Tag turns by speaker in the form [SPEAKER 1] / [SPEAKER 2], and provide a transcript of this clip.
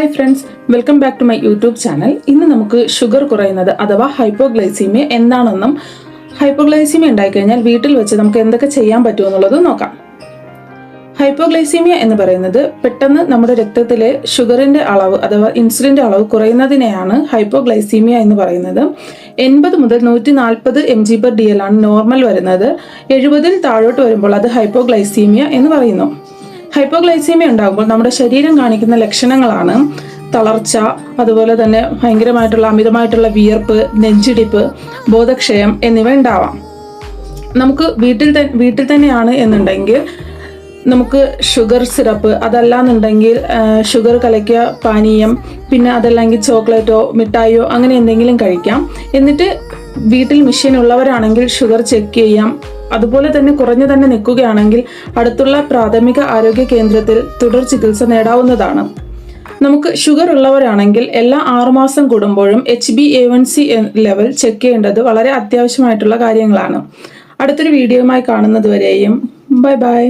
[SPEAKER 1] Hi friends, welcome back to my YouTube channel. ഇന്ന് നമുക്ക് sugar കുറയുന്നത് അഥവാ ഹൈപ്പോഗ്ലൈസീമിയ എന്താണെന്നും ഹൈപ്പോഗ്ലൈസീമിയ ഉണ്ടായിക്കഴിഞ്ഞാൽ വീട്ടിൽ വെച്ച് നമുക്ക് എന്തൊക്കെ ചെയ്യാൻ പറ്റുമെന്നുള്ളത് നോക്കാം. ഹൈപ്പോഗ്ലൈസീമിയ എന്ന് പറയുന്നത് പെട്ടെന്ന് നമ്മുടെ രക്തത്തിലെ ഷുഗറിന്റെ അളവ് അഥവാ ഇൻസുലിന്റെ അളവ് കുറയുന്നതിനെയാണ് ഹൈപ്പോഗ്ലൈസീമിയ എന്ന് പറയുന്നത്. 80 മുതൽ 140 mg/dl ആണ് നോർമൽ വരുന്നത്. 70-ൽ താഴോട്ട് വരുമ്പോൾ അത് ഹൈപ്പോഗ്ലൈസീമിയ എന്ന് പറയുന്നു. ഹൈപ്പോഗ്ലൈസീമിയ ഉണ്ടാകുമ്പോൾ നമ്മുടെ ശരീരം കാണിക്കുന്ന ലക്ഷണങ്ങളാണ് തളർച്ച, അതുപോലെ തന്നെ ഭയങ്കരമായിട്ടുള്ള അമിതമായിട്ടുള്ള വിയർപ്പ്, നെഞ്ചിടിപ്പ്, ബോധക്ഷയം എന്നിവ ഉണ്ടാവാം. നമുക്ക് വീട്ടിൽ തന്നെയാണ് എന്നുണ്ടെങ്കിൽ നമുക്ക് ഷുഗർ സിറപ്പ്, അതല്ലാന്നുണ്ടെങ്കിൽ ഷുഗർ കലക്കിയ പാനീയം, പിന്നെ അതല്ലെങ്കിൽ ചോക്ലേറ്റോ മിഠായിയോ അങ്ങനെ എന്തെങ്കിലും കഴിക്കാം. എന്നിട്ട് വീട്ടിൽ മെഷീൻ ഉള്ളവരാണെങ്കിൽ ഷുഗർ ചെക്ക് ചെയ്യാം. അതുപോലെ തന്നെ കുറഞ്ഞു തന്നെ നിൽക്കുകയാണെങ്കിൽ അടുത്തുള്ള പ്രാഥമിക ആരോഗ്യ കേന്ദ്രത്തിൽ തുടർ ചികിത്സ നേടാവുന്നതാണ്. നമുക്ക് ഷുഗർ ഉള്ളവരാണെങ്കിൽ എല്ലാ 6 മാസം കൂടുമ്പോഴും HbA1c ലെവൽ ചെക്ക് ചെയ്യേണ്ടത് വളരെ അത്യാവശ്യമായിട്ടുള്ള കാര്യങ്ങളാണ്. അടുത്തൊരു വീഡിയോയുമായി കാണുന്നത് വരെയും ബൈ ബൈ.